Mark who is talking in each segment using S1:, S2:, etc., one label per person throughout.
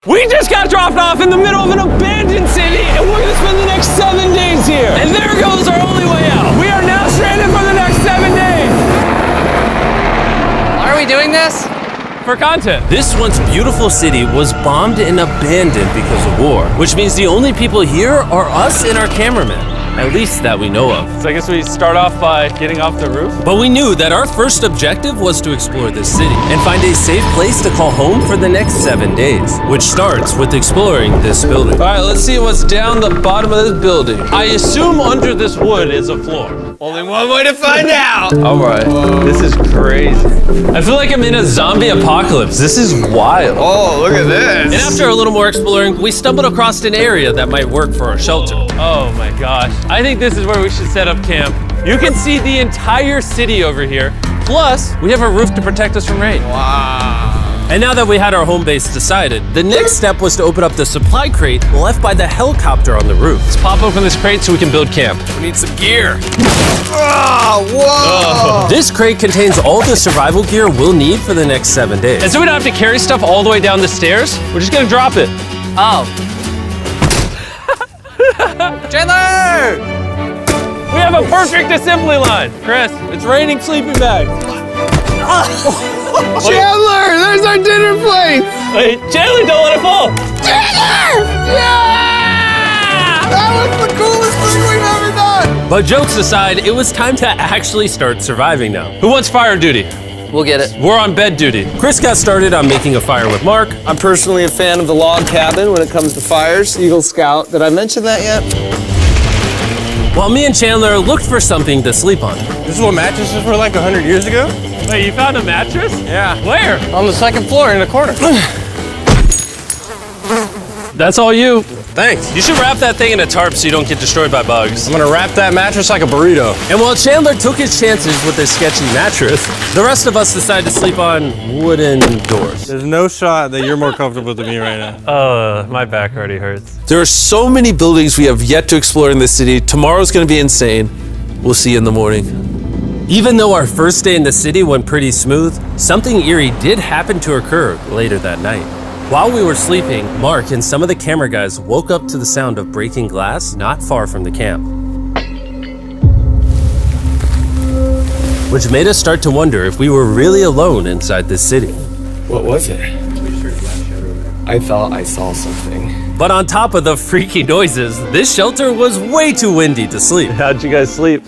S1: We just got dropped off in the middle of an abandoned city, and we're gonna spend the next 7 days here. And there goes our only way out. We are now stranded for the next 7 days.
S2: Why are we doing this?
S1: For content.
S3: This once beautiful city was bombed and abandoned because of war, which means the only people here are us and our cameraman. At least that we know of.
S1: So I guess we start off by getting off the roof.
S3: But we knew that our first objective was to explore this city and find a safe place to call home for the next 7 days, which starts with exploring this building.
S1: All right, let's see what's down the bottom of this building. I assume under this wood is a floor.
S2: Only one way to find out.
S1: All right, this is crazy. I feel like I'm in a zombie apocalypse. This is wild.
S2: Oh, look at this.
S3: And after a little more exploring, we stumbled across an area that might work for our shelter.
S1: Oh my gosh. I think this is where we should set up camp. You can see the entire city over here. Plus, we have a roof to protect us from rain.
S2: Wow.
S3: And now that we had our home base decided, the next step was to open up the supply crate left by the helicopter on the roof.
S1: Let's pop open this crate so we can build camp.
S2: We need some gear. Oh, whoa.
S3: This crate contains all the survival gear we'll need for the next 7 days.
S1: And so we don't have to carry stuff all the way down the stairs. We're just gonna drop it.
S2: Oh. Chandler!
S1: We have a perfect assembly line. Chris, it's raining sleeping bags.
S2: Chandler, there's our dinner plate.
S1: Wait, Chandler, don't let it fall.
S2: Chandler! Yeah! That was the coolest thing we've ever done.
S3: But jokes aside, it was time to actually start surviving now.
S1: Who wants fire duty?
S2: We'll get it.
S1: We're on bed duty.
S3: Chris got started on making a fire with Mark.
S4: I'm personally a fan of the log cabin when it comes to fires. Eagle Scout. Did I mention that yet?
S3: While me and Chandler looked for something to sleep on.
S4: This is what mattresses were like 100 years ago?
S1: Wait, you found a mattress?
S4: Yeah.
S1: Where?
S4: On the second floor in the corner.
S1: That's all you.
S4: Thanks.
S3: You should wrap that thing in a tarp so you don't get destroyed by bugs.
S4: I'm gonna wrap that mattress like a burrito.
S3: And while Chandler took his chances with his sketchy mattress, the rest of us decided to sleep on wooden doors.
S4: There's no shot that you're more comfortable than me right now.
S1: My back already hurts.
S5: There are so many buildings we have yet to explore in this city. Tomorrow's gonna be insane. We'll see you in the morning.
S3: Even though our first day in the city went pretty smooth, something eerie did happen to occur later that night. While we were sleeping, Mark and some of the camera guys woke up to the sound of breaking glass not far from the camp, which made us start to wonder if we were really alone inside this city.
S4: What was it? I thought I saw something.
S3: But on top of the freaky noises, this shelter was way too windy to sleep.
S1: How'd you guys sleep?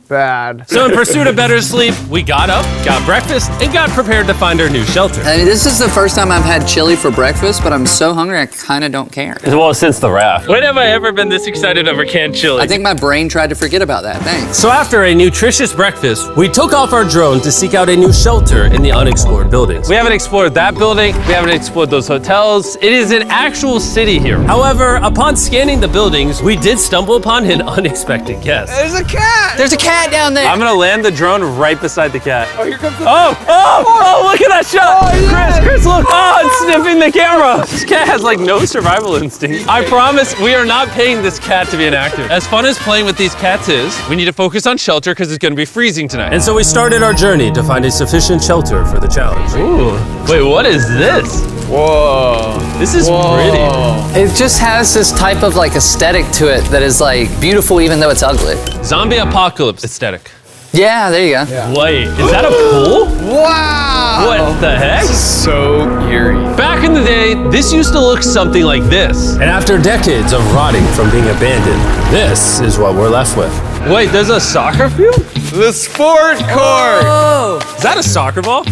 S4: Bad.
S3: So in pursuit of better sleep, we got up, got breakfast, and got prepared to find our new shelter.
S2: I mean, this is the first time I've had chili for breakfast, but I'm so hungry I kind of don't care.
S1: Well, since the raft. When have I ever been this excited over canned chili?
S2: I think my brain tried to forget about that. Thanks.
S3: So after a nutritious breakfast, we took off our drone to seek out a new shelter in the unexplored buildings.
S1: We haven't explored that building. We haven't explored those hotels. It is an actual city here.
S3: However, upon scanning the buildings, we did stumble upon an unexpected guest.
S4: There's a cat!
S2: There's a cat down there.
S1: I'm gonna land the drone right beside the cat.
S4: Oh, here comes the
S1: Oh, look at that shot!
S4: Oh, yes.
S1: Chris, look! Oh, it's sniffing the camera! This cat has like no survival instinct. I promise we are not paying this cat to be inactive. As fun as playing with these cats is, we need to focus on shelter because it's gonna be freezing tonight.
S3: And so we started our journey to find a sufficient shelter for the challenge.
S1: Ooh, wait, what is this?
S4: Whoa.
S1: This is pretty.
S2: It just has this type of like aesthetic to it that is like beautiful even though it's ugly.
S1: Zombie apocalypse aesthetic.
S2: Yeah, there you go.
S1: Wait, is that a pool?
S4: Wow!
S1: What the heck?
S4: So eerie.
S1: Back in the day, this used to look something like this.
S3: And after decades of rotting from being abandoned, this is what we're left with.
S1: Wait, there's a soccer field?
S4: The sport court!
S1: Is that a soccer ball?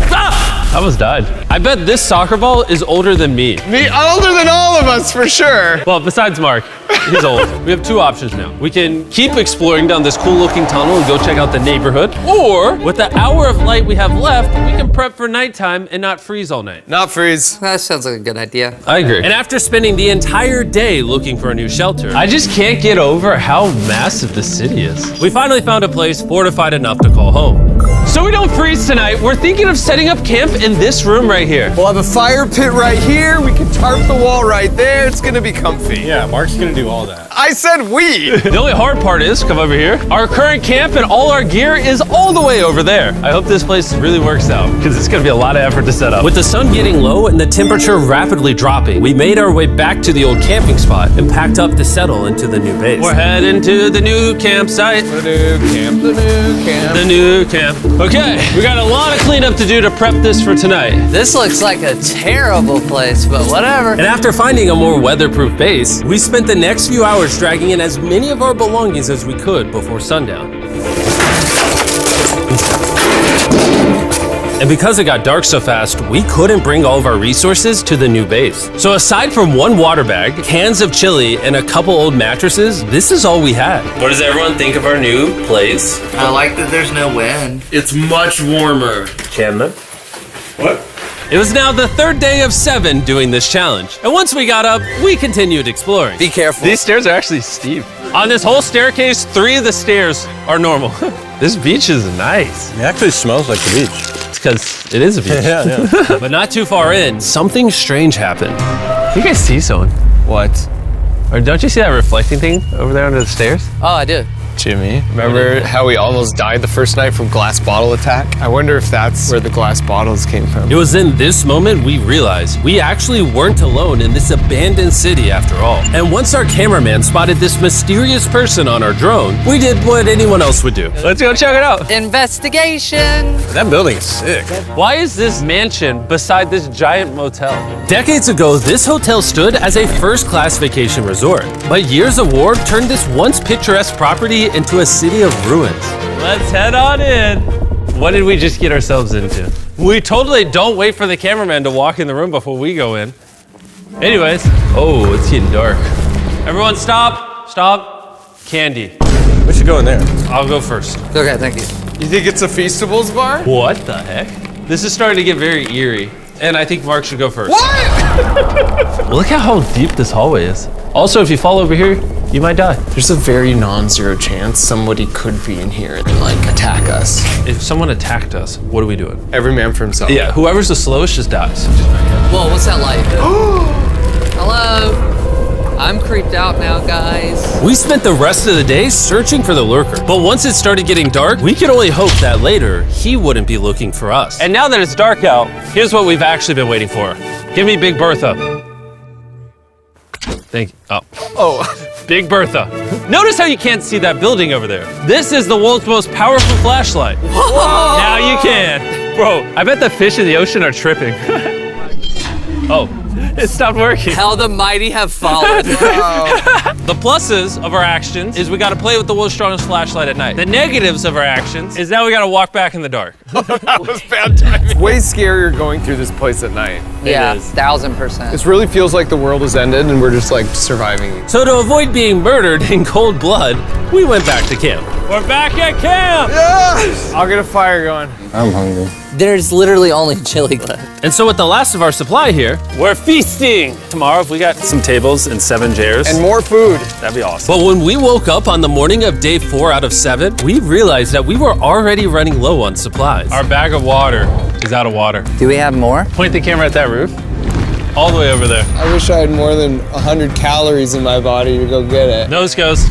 S1: Ah! I almost died. I bet this soccer ball is older than me.
S4: Me older than all of us, for sure.
S1: Well, besides Mark, he's old. We have two options now. We can keep exploring down this cool looking tunnel and go check out the neighborhood. Or, with the hour of light we have left, we can prep for nighttime and not freeze all night.
S4: Not freeze.
S2: That sounds like a good idea.
S1: I agree.
S3: And after spending the entire day looking for a new shelter,
S1: I just can't get over how massive this city is.
S3: we finally found a place fortified enough to call home.
S1: So we don't freeze tonight, we're thinking of setting up camp in this room right here.
S4: We'll have a fire pit right here. We can tarp the wall right there. It's gonna be comfy.
S6: Yeah, Mark's gonna do all that.
S4: I said we.
S1: The only hard part is, come over here, our current camp and all our gear is all the way over there. I hope this place really works out, because it's gonna be a lot of effort to set up.
S3: With the sun getting low and the temperature rapidly dropping, we made our way back to the old camping spot and packed up to settle into the new base.
S1: We're heading to the new campsite.
S4: The new camp, the new camp.
S1: The new camp. Okay, we got a lot of cleanup to do to prep this for tonight.
S2: This looks like a terrible place, but whatever.
S3: And after finding a more weatherproof base, we spent the next few hours dragging in as many of our belongings as we could before sundown. And because it got dark so fast, we couldn't bring all of our resources to the new base. So aside from one water bag, cans of chili, and a couple old mattresses, this is all we had. What does everyone think of our new place?
S2: I like that there's no wind.
S3: It's much warmer. Chandler?
S6: What?
S1: It was now the third day of 7 doing this challenge. And once we got up, we continued exploring.
S4: Be careful.
S1: These stairs are actually steep. On this whole staircase, 3 of the stairs are normal. This beach is nice.
S6: It actually smells like the beach.
S1: It's because it is a beach.
S6: Yeah.
S3: But not too far in, something strange happened.
S1: You guys see someone?
S4: What?
S1: Or don't you see that reflecting thing over there under the stairs?
S2: Oh, I do.
S4: Jimmy, remember how we almost died the first night from glass bottle attack? I wonder if that's where the glass bottles came from.
S3: It was in this moment we realized we actually weren't alone in this abandoned city after all. And once our cameraman spotted this mysterious person on our drone, we did what anyone else would do.
S1: Let's go check it out.
S2: Investigation.
S6: That building is sick.
S1: Why is this mansion beside this giant motel?
S3: Decades ago, this hotel stood as a first-class vacation resort. But years of war turned this once picturesque property into a city of ruins.
S1: Let's head on in. What did we just get ourselves into? We totally don't wait for the cameraman to walk in the room before we go in. Anyways, oh, it's getting dark. Everyone stop, stop. Candy.
S6: We should go in there.
S1: I'll go first.
S2: Okay, thank you.
S4: You think it's a Feastables bar?
S1: What the heck? This is starting to get very eerie. And I think Mark should go first.
S4: What?
S1: Look at how deep this hallway is. Also, if you fall over here, you might die.
S4: There's a very non-zero chance somebody could be in here and like attack us.
S1: If someone attacked us, what are we doing?
S4: Every man for himself.
S1: Yeah, whoever's the slowest just dies.
S2: Whoa, what's that light? Hello. I'm creeped out now, guys.
S3: We spent the rest of the day searching for the lurker. But once it started getting dark, we could only hope that later he wouldn't be looking for us.
S1: And now that it's dark out, here's what we've actually been waiting for. Give me Big Bertha. Thank you. Oh, Big Bertha. Notice how you can't see that building over there. This is the world's most powerful flashlight.
S2: Whoa.
S1: Now you can. Bro, I bet the fish in the ocean are tripping. Oh, it stopped working.
S2: How the mighty have fallen.
S1: The pluses of our actions is we gotta play with the world's strongest flashlight at night. The negatives of our actions is now we gotta walk back in the dark.
S4: That was bad timing. It's way scarier going through this place at night.
S2: Yeah,
S1: is.
S2: 1000%.
S4: This really feels like the world has ended and we're just like surviving.
S3: So to avoid being murdered in cold blood, we went back to camp.
S1: We're back at camp!
S4: Yes! I'll get a fire going.
S6: I'm hungry.
S2: There's literally only chili left.
S3: And so with the last of our supply here,
S1: We're feasting! Tomorrow, if we got some tables and 7 chairs,
S4: And more food.
S1: that'd be awesome.
S3: but when we woke up on the morning of day 4 out of 7, we realized that we were already running low on supplies.
S1: Our bag of water is out of water.
S2: Do we have more?
S1: Point the camera at that roof. All the way over there.
S4: I wish I had more than 100 calories in my body to go get it.
S1: Nose goes.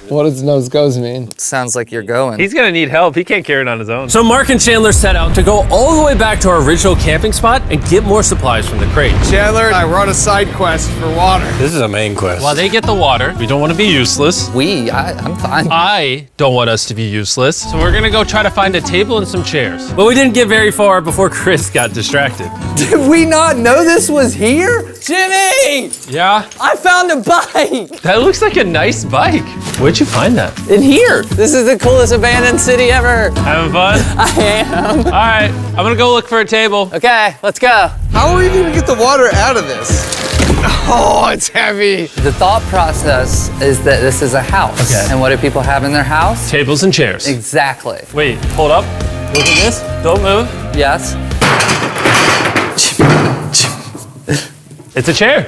S4: What does nose goes mean?
S2: Sounds like you're going.
S1: He's gonna need help. He can't carry it on his own.
S3: So Mark and Chandler set out to go all the way back to our original camping spot and get more supplies from the crate.
S4: Chandler and I were on a side quest for water.
S6: This is a main quest.
S1: While they get the water, we don't want to be useless.
S2: I'm fine.
S1: I don't want us to be useless. So we're gonna go try to find a table and some chairs.
S3: But we didn't get very far before Chris got distracted.
S2: Did we not know this was here? Jimmy!
S1: Yeah?
S2: I found a bike!
S1: That looks like a nice bike. Where'd you find that?
S2: In here. This is the coolest abandoned city ever.
S1: Having fun?
S2: I am.
S1: All right, I'm gonna go look for a table.
S2: Okay, let's go.
S4: How are we gonna get the water out of this? Oh, it's heavy.
S2: The thought process is that this is a house.
S1: Okay.
S2: And what do people have in their house?
S1: Tables and chairs.
S2: Exactly.
S1: Wait, hold up. Look at this. Don't move.
S2: Yes.
S1: It's a chair.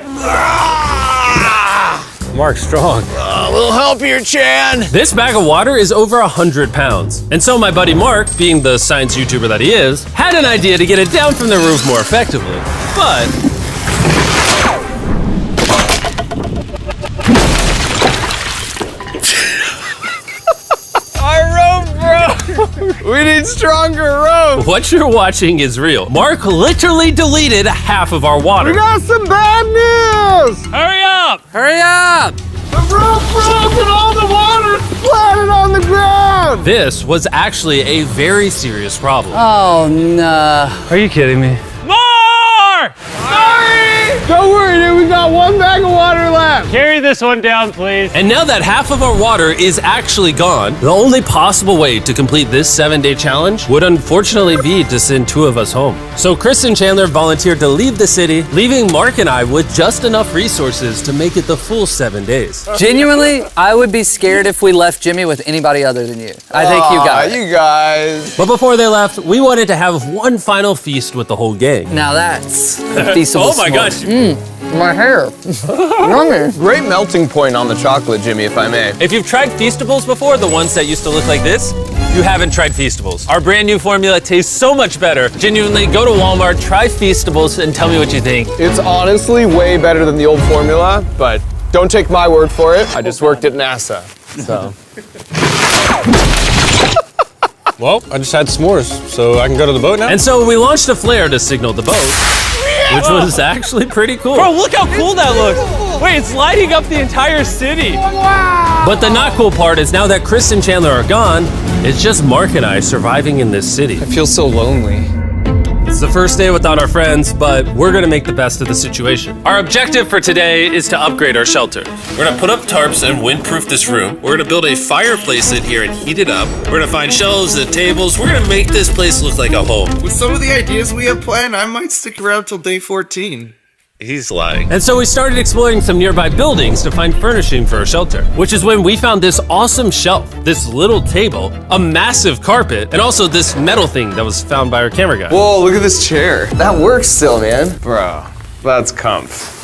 S6: Mark's strong.
S4: A little help here, Chan.
S3: This bag of water is over 100 pounds. And so my buddy Mark, being the science YouTuber that he is, had an idea to get it down from the roof more effectively. But
S4: Our rope broke. We need stronger rope.
S3: what you're watching is real. Mark literally deleted half of our water.
S4: Got some bad news.
S1: Hurry up!
S2: Hurry up!
S4: The rope broke and all the water splattered on the ground.
S3: This was actually a very serious problem.
S2: Oh no.
S1: Are you kidding me? More!
S4: Sorry. Don't worry, dude. We got one bag of water left.
S1: Carry this one down, please.
S3: And now that half of our water is actually gone, the only possible way to complete this 7-day challenge would unfortunately be to send 2 of us home. So Chris and Chandler volunteered to leave the city, leaving Mark and I with just enough resources to make it the full 7 days.
S2: Genuinely, I would be scared if we left Jimmy with anybody other than you. I think you got it.
S4: You guys.
S3: But before they left, we wanted to have one final feast with the whole gang.
S2: Now that's a feasible
S3: Oh my
S2: s'more.
S3: gosh.
S2: My hair. Yummy.
S4: Great melting point on the chocolate, Jimmy, if I may.
S3: If you've tried Feastables before, the ones that used to look like this, you haven't tried Feastables. Our brand new formula tastes so much better. Genuinely, go to Walmart, try Feastables, and tell me what you think.
S4: It's honestly way better than the old formula, but don't take my word for it. I just worked at NASA, so.
S6: Well, I just had s'mores, so I can go to the boat now?
S3: And so we launched a flare to signal the boat, which was actually pretty cool.
S1: Bro, look how cool that looks. Wait, it's lighting up the entire city.
S3: But the not cool part is now that Chris and Chandler are gone, it's just Mark and I surviving in this city.
S4: I feel so lonely.
S3: It's the first day without our friends, but we're gonna make the best of the situation. Our objective for today is to upgrade our shelter. We're gonna put up tarps and windproof this room. We're gonna build a fireplace in here and heat it up. We're gonna find shelves and tables. We're gonna make this place look like a home.
S7: With some of the ideas we have planned, I might stick around till day 14.
S3: He's lying. And so we started exploring some nearby buildings to find furnishing for our shelter, which is when we found this awesome shelf, this little table, a massive carpet, and also this metal thing that was found by our camera guy.
S4: Whoa, look at this chair. That works still, man. Bro, that's comf.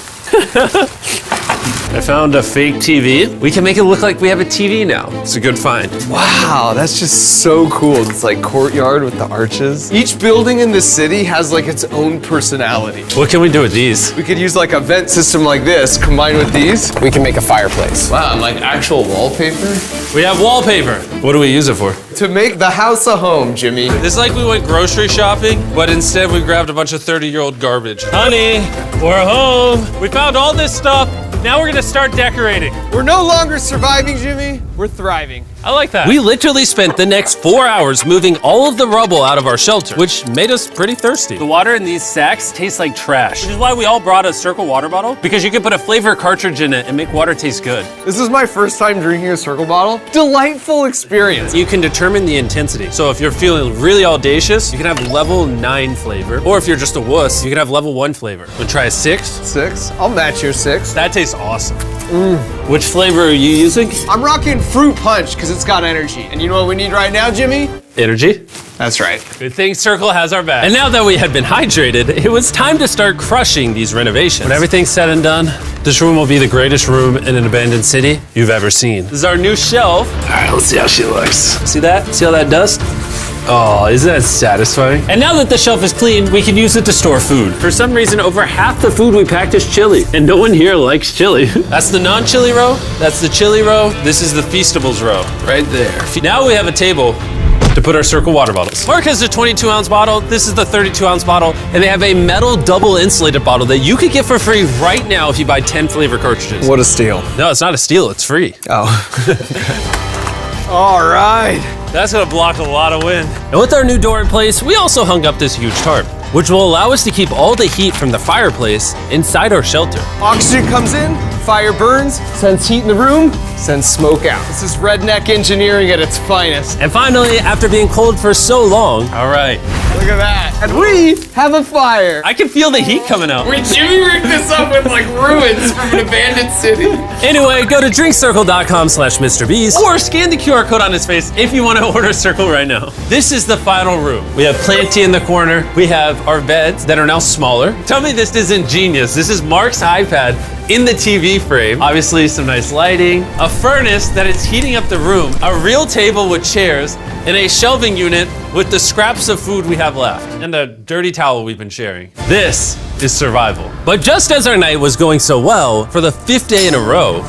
S3: I found a fake TV. We can make it look like we have a TV now. It's a good find.
S4: Wow, that's just so cool. It's like courtyard with the arches. Each building in this city has like its own personality.
S3: What can we do with these?
S4: We could use like a vent system like this, combined with these. We can make a fireplace. Wow, and like actual wallpaper?
S3: We have wallpaper. What do we use it for?
S4: To make the house a home, Jimmy.
S1: It's like we went grocery shopping, but instead we grabbed a bunch of 30-year-old garbage. Honey, we're home. We found all this stuff. Now we're gonna start decorating.
S4: We're no longer surviving, Jimmy. We're thriving.
S1: I like that.
S3: We literally spent the next 4 hours moving all of the rubble out of our shelter, which made us pretty thirsty.
S1: The water in these sacks tastes like trash, which is why we all brought a Circle water bottle, because you can put a flavor cartridge in it and make water taste good.
S4: This is my first time drinking a Circle bottle. Delightful experience.
S3: You can determine the intensity. So if you're feeling really audacious, you can have level 9 flavor. Or if you're just a wuss, you can have level 1 flavor. Wanna try a 6?
S4: 6? I'll match your 6.
S1: That tastes awesome.
S3: Which flavor are you using?
S4: I'm rocking Fruit Punch because it's got energy. And you know what we need right now, Jimmy?
S3: Energy.
S4: That's right.
S1: Good thing Circle has our back.
S3: And now that we had been hydrated, it was time to start crushing these renovations. When everything's said and done, this room will be the greatest room in an abandoned city you've ever seen.
S1: This is our new shelf.
S3: All right, let's see how she looks. See that? See all that dust? Oh, isn't that satisfying? And now that the shelf is clean, we can use it to store food. For some reason, over half the food we packed is chili, and no one here likes chili. That's the non-chili row, that's the chili row, this is the Feastables row, right there. Now we have a table to put our Circle water bottles. Mark has a 22-ounce bottle, this is the 32-ounce bottle, and they have a metal double insulated bottle that you could get for free right now if you buy 10 flavor cartridges.
S4: What a steal.
S3: No, it's not a steal, it's free.
S4: Oh. All right.
S1: That's gonna block a lot of wind.
S3: And with our new door in place, we also hung up this huge tarp, which will allow us to keep all the heat from the fireplace inside our shelter.
S4: Oxygen comes in, fire burns, sends heat in the room, sends smoke out. This is redneck engineering at its finest.
S3: And finally, after being cold for so long,
S1: All right.
S4: Look at that. And we have a fire.
S1: I can feel the heat coming out.
S4: Jimmy rigged this up with like ruins from an abandoned city.
S3: anyway, go to drinkcircle.com/MrBeast.
S1: Or scan the QR code on his face if you want to order Circle right now. This is the final room. We have Planty in the corner. We have our beds that are now smaller. Tell me this isn't genius. This is Mark's iPad in the TV TV frame, obviously some nice lighting, a furnace that is heating up the room, a real table with chairs, and a shelving unit with the scraps of food we have left, and the dirty towel we've been sharing. This is survival.
S3: But just as our night was going so well, for the 5th day in a row,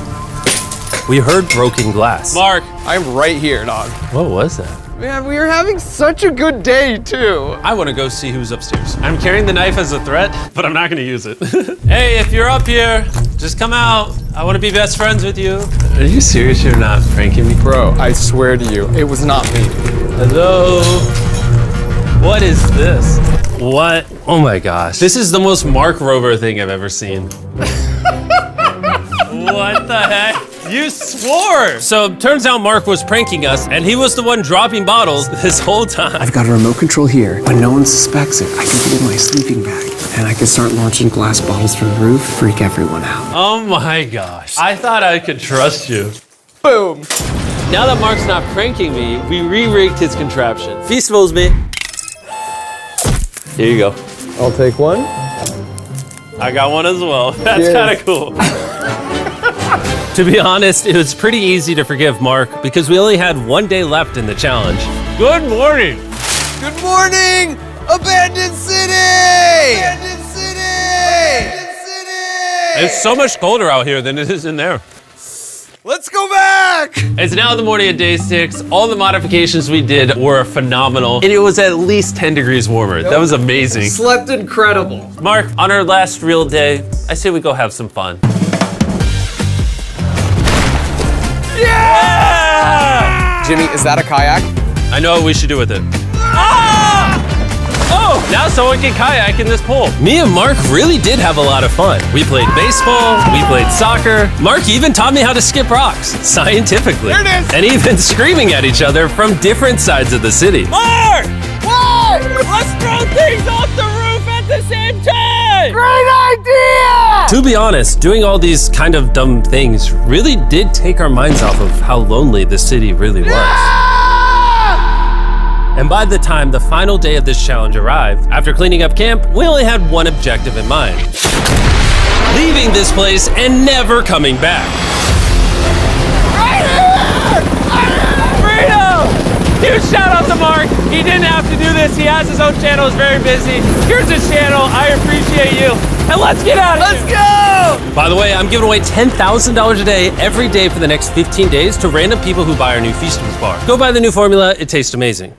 S3: we heard broken glass.
S1: Mark,
S4: I'm right here, dog.
S3: What was that?
S4: Man, we are having such a good day, too.
S1: I want to go see who's upstairs. I'm carrying the knife as a threat, but I'm not going to use it. Hey, if you're up here, just come out. I want to be best friends with you. Are you serious? You're not pranking me?
S4: Bro, I swear to you, it was not me.
S1: Hello? What is this?
S3: What? Oh my gosh.
S1: This is the most Mark Rover thing I've ever seen. What the heck? You swore!
S3: So turns out Mark was pranking us, and he was the one dropping bottles this whole time.
S8: I've got a remote control here. When no one suspects it, I can put it in my sleeping bag. And I can start launching glass bottles from the roof, freak everyone out.
S1: Oh my gosh. I thought I could trust you.
S4: Boom.
S1: Now that Mark's not pranking me, we re-rigged his contraption.
S3: Festivals me.
S1: Here you go.
S4: I'll take one.
S1: I got one as well. That's
S4: Cheers.
S1: kind of cool.
S3: To be honest, it was pretty easy to forgive Mark because we only had 1 day left in the challenge.
S1: Good morning.
S4: Good morning, Abandoned City! Abandoned City! Abandoned City!
S1: It's so much colder out here than it is in there.
S4: Let's go back!
S1: It's now the morning of day 6. All the modifications we did were phenomenal, and it was at least 10 degrees warmer. That was amazing.
S4: Slept incredible.
S1: Mark, on our last real day, I say we go have some fun. Yeah!
S4: Jimmy, is that a kayak?
S1: I know what we should do with it. Ah! Oh, now someone can kayak in this pool.
S3: Me and Mark really did have a lot of fun. We played baseball, we played soccer. Mark even taught me how to skip rocks, scientifically.
S4: There it is.
S3: And even screaming at each other from different sides of the city.
S1: Mark! What? Let's throw things off the roof at the same time!
S4: Great idea!
S3: To be honest, doing all these kind of dumb things really did take our minds off of how lonely the city really was. And by the time the final day of this challenge arrived, after cleaning up camp, we only had one objective in mind. Leaving this place and never coming back.
S1: Freedom! Huge shout out to Mark. He didn't have to do this. He has his own channel. He's very busy. Here's his channel. I appreciate you. And let's get out of here. Let's go!
S3: By the way, I'm giving away $10,000 a day every day for the next 15 days to random people who buy our new Feastables bar. Go buy the new formula. It tastes amazing.